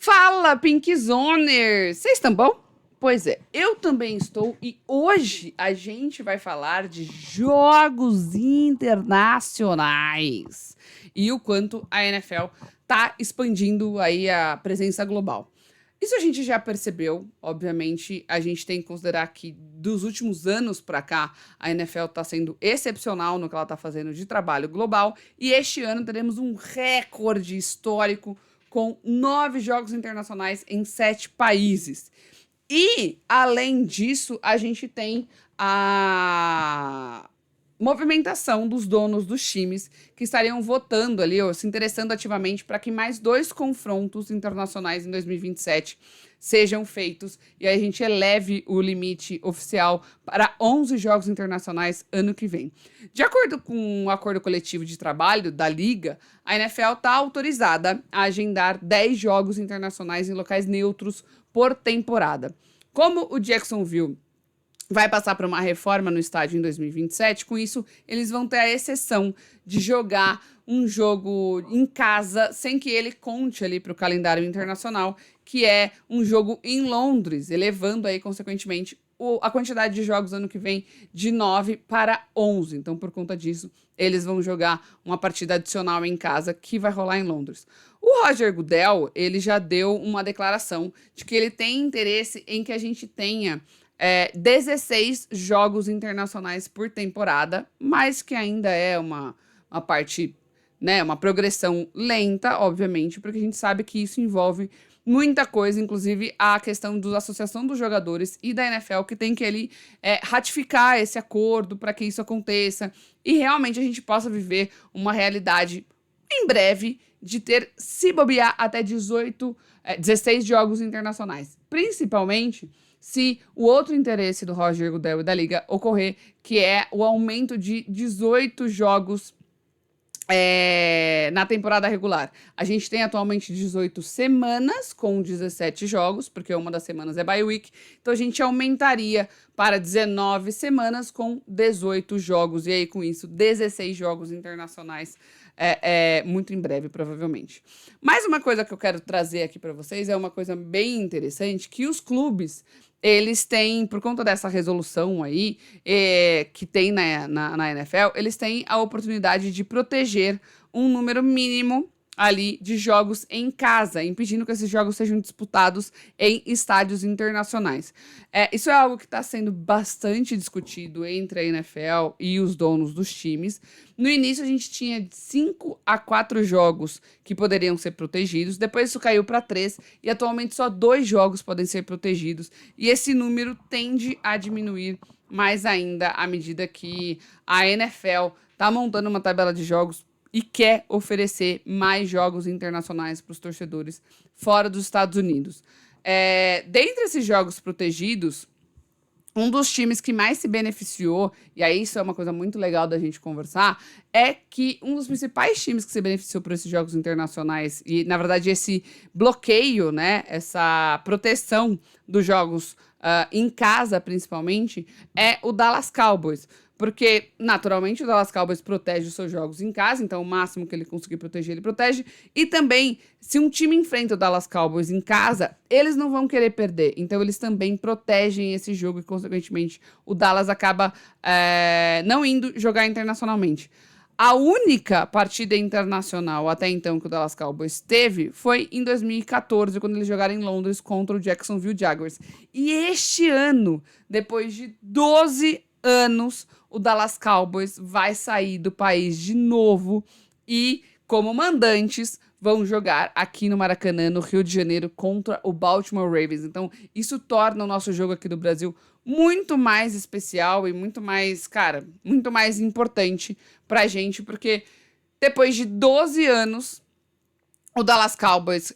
Fala, Pink Zoners! Vocês estão bom? Pois é, eu também estou e hoje a gente vai falar de jogos internacionais e o quanto a NFL tá expandindo aí a presença global. Isso a gente já percebeu, obviamente, a gente tem que considerar que dos últimos anos para cá a NFL está sendo excepcional no que ela está fazendo de trabalho global e este ano teremos um recorde histórico com 9 jogos internacionais em 7 países. E, além disso, a gente tem a movimentação dos donos dos times que estariam votando ali, ou se interessando ativamente para que mais 2 confrontos internacionais em 2027 sejam feitos e aí a gente eleve o limite oficial para 11 jogos internacionais ano que vem. De acordo com o acordo coletivo de trabalho da Liga, a NFL está autorizada a agendar 10 jogos internacionais em locais neutros por temporada. Como o Jacksonville vai passar por uma reforma no estádio em 2027, com isso eles vão ter a exceção de jogar um jogo em casa sem que ele conte ali para o calendário internacional, que é um jogo em Londres, elevando aí consequentemente a quantidade de jogos ano que vem de 9 para 11. Então, por conta disso, eles vão jogar uma partida adicional em casa que vai rolar em Londres. O Roger Goodell, ele já deu uma declaração de que ele tem interesse em que a gente tenha 16 jogos internacionais por temporada, mas que ainda é uma parte, né, uma progressão lenta, obviamente, porque a gente sabe que isso envolve muita coisa, inclusive a questão da associação dos jogadores e da NFL, que tem que ali ratificar esse acordo para que isso aconteça e realmente a gente possa viver uma realidade em breve de ter, se bobear, até 16 jogos internacionais. Principalmente se o outro interesse do Roger Goodell e da Liga ocorrer, que é o aumento de 18 jogos na temporada regular. A gente tem atualmente 18 semanas com 17 jogos, porque uma das semanas é bye week, então a gente aumentaria para 19 semanas com 18 jogos, e aí com isso 16 jogos internacionais muito em breve, provavelmente. Mais uma coisa que eu quero trazer aqui para vocês é uma coisa bem interessante, que os clubes, eles têm, por conta dessa resolução aí, que tem na NFL, eles têm a oportunidade de proteger um número mínimo ali de jogos em casa, impedindo que esses jogos sejam disputados em estádios internacionais. Isso é algo que está sendo bastante discutido entre a NFL e os donos dos times. No início, a gente tinha 5 a 4 jogos que poderiam ser protegidos, depois isso caiu para 3, e atualmente só 2 jogos podem ser protegidos, e esse número tende a diminuir mais ainda à medida que a NFL está montando uma tabela de jogos e quer oferecer mais jogos internacionais para os torcedores fora dos Estados Unidos. Dentre esses jogos protegidos, um dos times que mais se beneficiou, e aí isso é uma coisa muito legal da gente conversar, é que um dos principais times que se beneficiou por esses jogos internacionais, e na verdade esse bloqueio, né, essa proteção dos jogos em casa principalmente, é o Dallas Cowboys. Porque, naturalmente, o Dallas Cowboys protege os seus jogos em casa, então o máximo que ele conseguir proteger, ele protege. E também, se um time enfrenta o Dallas Cowboys em casa, eles não vão querer perder. Então, eles também protegem esse jogo e, consequentemente, o Dallas acaba não indo jogar internacionalmente. A única partida internacional até então que o Dallas Cowboys teve foi em 2014, quando eles jogaram em Londres contra o Jacksonville Jaguars. E este ano, depois de 12 anos, o Dallas Cowboys vai sair do país de novo e, como mandantes, vão jogar aqui no Maracanã, no Rio de Janeiro, contra o Baltimore Ravens. Então, isso torna o nosso jogo aqui do Brasil muito mais especial e muito mais, cara, muito mais importante pra gente, porque depois de 12 anos, o Dallas Cowboys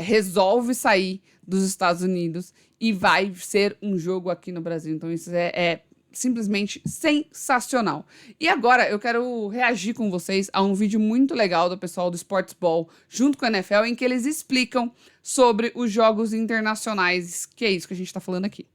resolve sair dos Estados Unidos e vai ser um jogo aqui no Brasil. Então, isso é simplesmente sensacional. E agora eu quero reagir com vocês a um vídeo muito legal do pessoal do Sports Ball junto com a NFL, em que eles explicam sobre os jogos internacionais, que é isso que a gente tá falando aqui.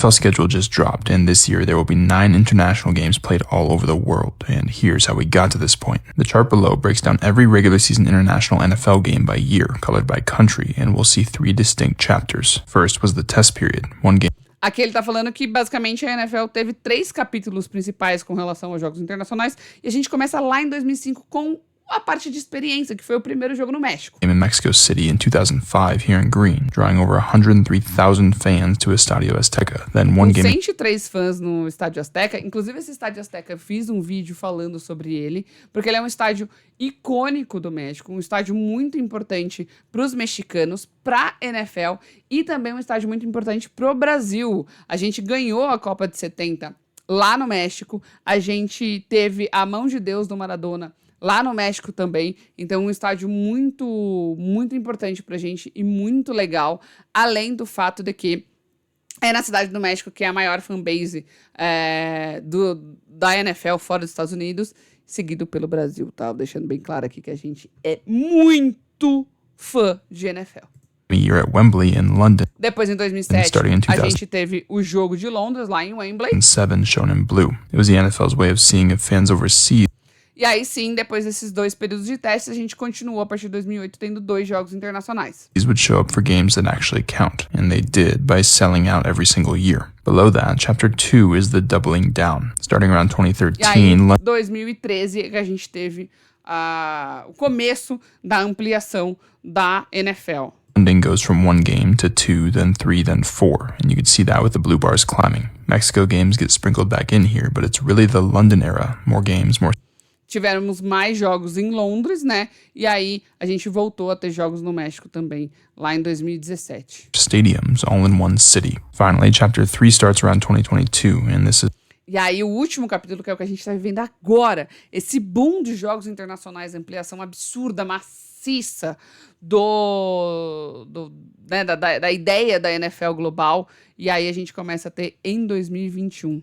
NFL schedule just dropped, and this year there will be 9 international games played all over the world, and here's how we got to this point. The chart below breaks down every regular season international NFL game by year, colored by country, and we'll see 3 distinct chapters. First was the test period, one game. Aqui ele tá falando que, basicamente, a NFL teve 3 capítulos principais com relação aos jogos internacionais, e a gente começa lá em 2005 com a parte de experiência, que foi o primeiro jogo no México. In Mexico City in 2005 here in green, drawing over 103,000 fans to Estadio Azteca. Then one Com game 103 fãs no Estádio Azteca. Inclusive, esse Estádio Azteca, eu fiz um vídeo falando sobre ele, porque ele é um estádio icônico do México, um estádio muito importante para os mexicanos, para a NFL, e também um estádio muito importante para o Brasil. A gente ganhou a Copa de 70 lá no México, a gente teve a mão de Deus do Maradona lá no México também, então um estádio muito, muito importante pra gente e muito legal, além do fato de que é na cidade do México que é a maior fanbase da NFL fora dos Estados Unidos, seguido pelo Brasil, tá? Deixando bem claro aqui que a gente é muito fã de NFL. year at Wembley in London. Depois, em 2007, starting in a gente teve o jogo de Londres, lá em Wembley. 2007 shown in blue. It was the NFL's way of seeing if fans overseas E aí sim, depois desses 2 períodos de testes, a gente continuou a partir de 2008 tendo 2 jogos internacionais. would show up for games that actually count, and they did by selling out every single year. Below that, Chapter 2 is the doubling down. Starting around 2013, E aí, 2013, que a gente teve o começo da ampliação da NFL. London goes from 1 game to 2, then 3, then 4, and you can see that with the blue bars climbing. Mexico games get sprinkled back in here, but it's really the London era. More games, more Tivemos mais jogos em Londres, né? E aí a gente voltou a ter jogos no México também, lá em 2017. stadiums, all in one city. Finally, Chapter 3 starts around 2022, and this is E aí o último capítulo, que é o que a gente está vivendo agora, esse boom de jogos internacionais, ampliação absurda, maciça né, da ideia da NFL global. E aí a gente começa a ter em 2021.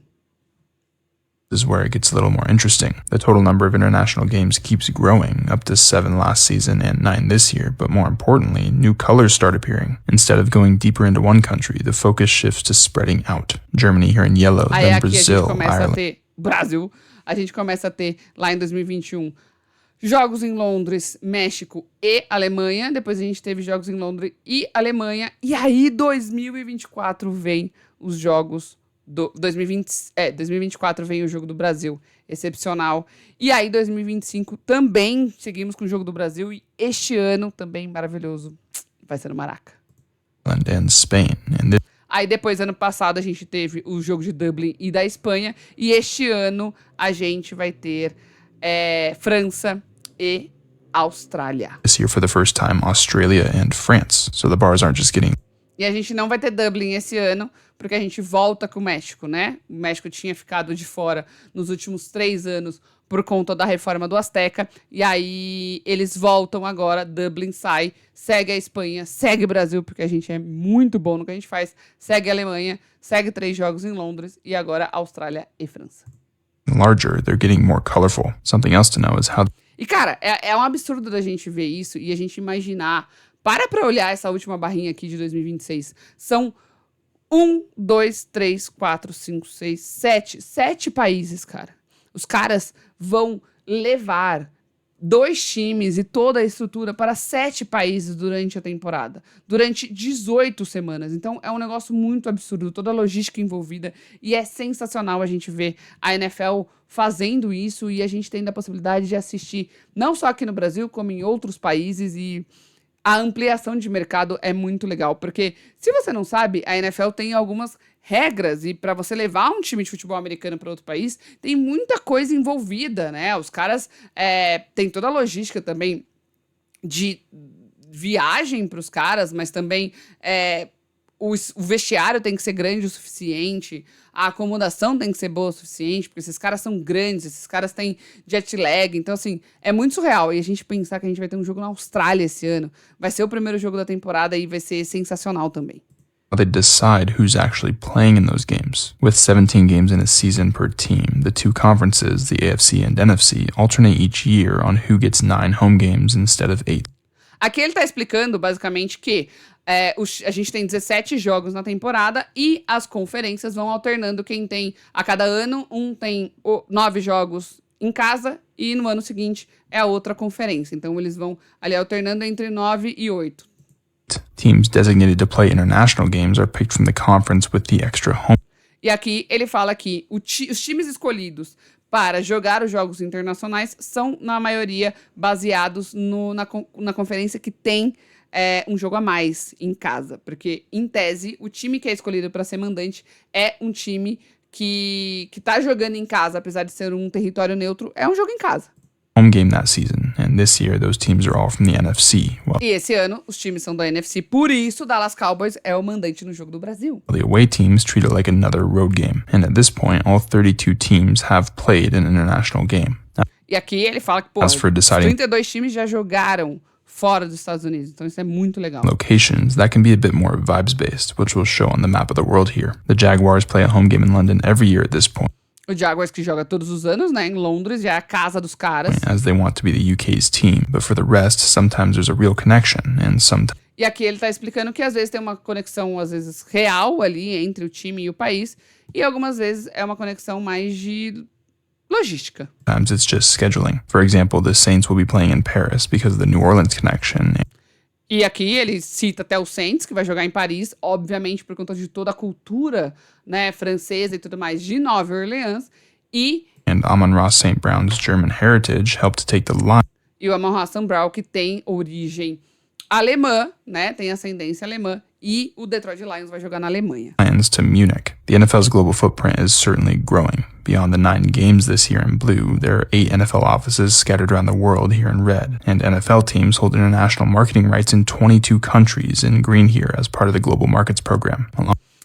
where it gets a little more interesting. The total number of international games keeps growing, up to 7 last season and 9 this year, but more importantly, new colors start appearing. Instead of going deeper into one country, the focus shifts to spreading out. Germany here in yellow, Aí then aqui Brazil, a gente começa Ireland. a ter Brasil, a gente começa a ter lá em 2021 jogos em Londres, México e Alemanha. Depois a gente teve jogos em Londres e Alemanha. E aí 2024 vem os jogos 2024 vem o jogo do Brasil, excepcional. E aí 2025 também seguimos com o jogo do Brasil, e este ano também maravilhoso, vai ser no Maraca. And Spain. And Aí depois, ano passado, a gente teve o jogo de Dublin e da Espanha, e este ano a gente vai ter França e Austrália. this year, for the first time, Australia and France. So the bars aren't just getting E a gente não vai ter Dublin esse ano, porque a gente volta com o México, né? O México tinha ficado de fora nos últimos 3 anos por conta da reforma do Azteca. E aí eles voltam agora, Dublin sai, segue a Espanha, segue o Brasil, porque a gente é muito bom no que a gente faz, segue a Alemanha, segue 3 jogos em Londres, e agora Austrália e França. larger, they're getting more colorful. Something else to know is how E, cara, é um absurdo da gente ver isso e a gente imaginar. Pra olhar essa última barrinha aqui de 2026. São 1, 2, 3, 4, 5, 6, 7 países, cara. Os caras vão levar 2 times e toda a estrutura para 7 países durante a temporada, durante 18 semanas. Então é um negócio muito absurdo, toda a logística envolvida, e é sensacional a gente ver a NFL fazendo isso, e a gente tendo a possibilidade de assistir não só aqui no Brasil, como em outros países. E a ampliação de mercado é muito legal, porque se você não sabe, a NFL tem algumas regras, e para você levar um time de futebol americano para outro país, tem muita coisa envolvida, né? Os caras têm toda a logística também de viagem para os caras, mas também o vestiário tem que ser grande o suficiente, a acomodação tem que ser boa o suficiente, porque esses caras são grandes, esses caras têm jet lag, então assim, é muito surreal. E a gente pensar que a gente vai ter um jogo na Austrália esse ano, vai ser o primeiro jogo da temporada e vai ser sensacional também. they decide who's actually playing in those games. With 17 games in a season per team, the 2 conferences, the AFC and NFC, alternate each year on who gets 9 home games instead of 8. Aqui ele tá explicando, basicamente, que a gente tem 17 jogos na temporada e as conferências vão alternando quem tem a cada ano. Um tem 9 jogos em casa e no ano seguinte é a outra conferência. Então eles vão ali alternando entre 9 e 8. Teams designated to play international games are picked from the conference with the extra home. E aqui ele fala que os times escolhidos para jogar os jogos internacionais são, na maioria, baseados na conferência que tem um jogo a mais em casa. Porque, em tese, o time que é escolhido para ser mandante é um time que tá jogando em casa, apesar de ser um território neutro, é um jogo em casa. Home game that season, and this year those teams are all from the NFC. Well, E esse ano, os times são da NFC, por isso Dallas Cowboys é o mandante no jogo do Brasil. the away teams treat it like another road game, and at this point, all 32 teams have played an international game. E aqui ele fala que, pô, As for os deciding 32 times já jogaram fora dos Estados Unidos, então isso é muito legal. locations, that can be a bit more vibes-based, which we'll show on the map of the world here. The Jaguars play a home game in London every year at this point, O Jaguars, que joga todos os anos, né, em Londres, já é a casa dos caras. as they want to be the UK's team, but for the rest, sometimes there's a real connection, and sometimes E aqui ele tá explicando que às vezes tem uma conexão, às vezes, real ali entre o time e o país, e algumas vezes é uma conexão mais de logística. it's just scheduling. For example, the Saints will be playing in Paris because of the New Orleans connection, E aqui ele cita até o Saints, que vai jogar em Paris, obviamente por conta de toda a cultura, né, francesa e tudo mais de Nova Orleans, e and Amon-Ra St. Brown's German heritage helped to take the o Amon-Ra St. Brown, que tem origem alemã, né, tem ascendência alemã, e o Detroit Lions vai jogar na Alemanha. Lions to Munich. The NFL's global footprint is certainly growing. Beyond the 9 games this year in blue, there are 8 NFL offices scattered around the world here in red, and NFL teams hold international marketing rights in 22 countries in green here as part of the Global Markets Program.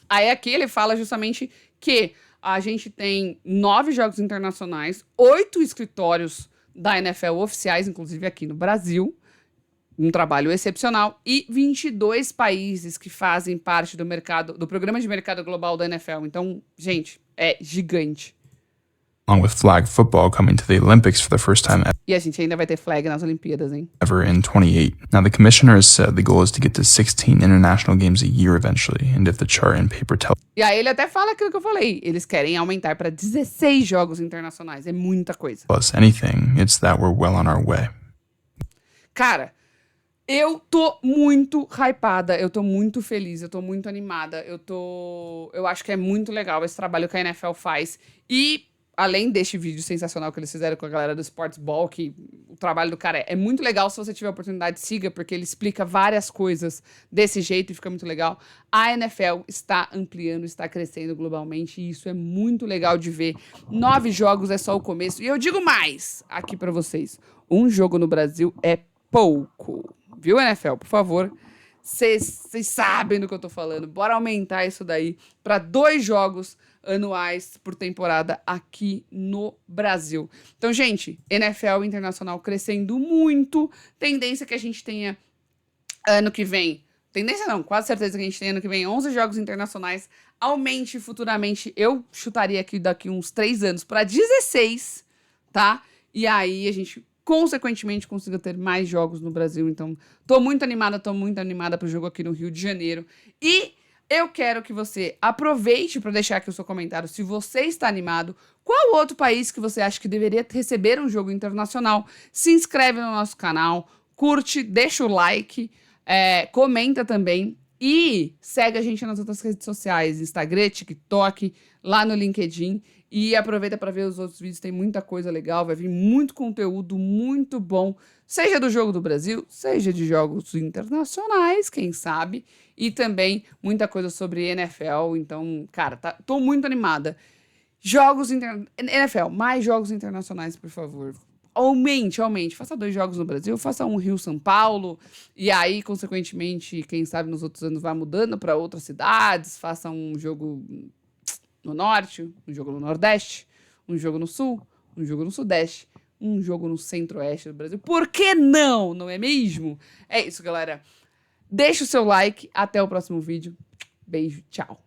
Aí aqui ele fala justamente que a gente tem 9 jogos internacionais, 8 escritórios da NFL oficiais, inclusive aqui no Brasil, um trabalho excepcional, e 22 países que fazem parte do programa de mercado global da NFL. Então, gente, é gigante. Along with flag football coming to the Olympics for the first time E a gente ainda vai ter flag nas Olimpíadas, hein? ever in 28. Now, the commissioner has said the goal is to get to 16 international games a year eventually, and if the chart and paper tell E aí ele até fala aquilo que eu falei. Eles querem aumentar para 16 jogos internacionais. É muita coisa. us anything, it's that we're well on our way. Cara, eu tô muito hypada, eu tô muito feliz, eu tô muito animada, eu acho que é muito legal esse trabalho que a NFL faz. E além deste vídeo sensacional que eles fizeram com a galera do Sports Ball, que o trabalho do cara é muito legal, se você tiver a oportunidade, siga, porque ele explica várias coisas desse jeito e fica muito legal. A NFL está ampliando, está crescendo globalmente e isso é muito legal de ver. 9 jogos é só o começo. E eu digo mais aqui pra vocês, um jogo no Brasil é pouco. Viu, NFL? Por favor, vocês sabem do que eu tô falando. Bora aumentar isso daí para 2 jogos anuais por temporada aqui no Brasil. Então, gente, NFL internacional crescendo muito. Tendência que a gente tenha ano que vem. Tendência não, quase certeza que a gente tem ano que vem 11 jogos internacionais. Aumente futuramente. Eu chutaria aqui daqui uns 3 anos para 16, tá? E aí a gente consequentemente consiga ter mais jogos no Brasil. Então, tô muito animada pro jogo aqui no Rio de Janeiro. E eu quero que você aproveite para deixar aqui o seu comentário se você está animado. Qual outro país que você acha que deveria receber um jogo internacional? Se inscreve no nosso canal, curte, deixa o like, comenta também. E segue a gente nas outras redes sociais, Instagram, TikTok, lá no LinkedIn. E aproveita para ver os outros vídeos, tem muita coisa legal, vai vir muito conteúdo muito bom, seja do jogo do Brasil, seja de jogos internacionais, quem sabe, e também muita coisa sobre NFL. Então, cara, tô muito animada. NFL, mais jogos internacionais, por favor. Aumente. Faça 2 jogos no Brasil, faça um Rio-São Paulo, e aí, consequentemente, quem sabe nos outros anos vai mudando para outras cidades, faça um jogo no Norte, um jogo no Nordeste, um jogo no Sul, um jogo no Sudeste, um jogo no Centro-Oeste do Brasil. Por que não? Não é mesmo? É isso, galera. Deixa o seu like. Até o próximo vídeo. Beijo, tchau.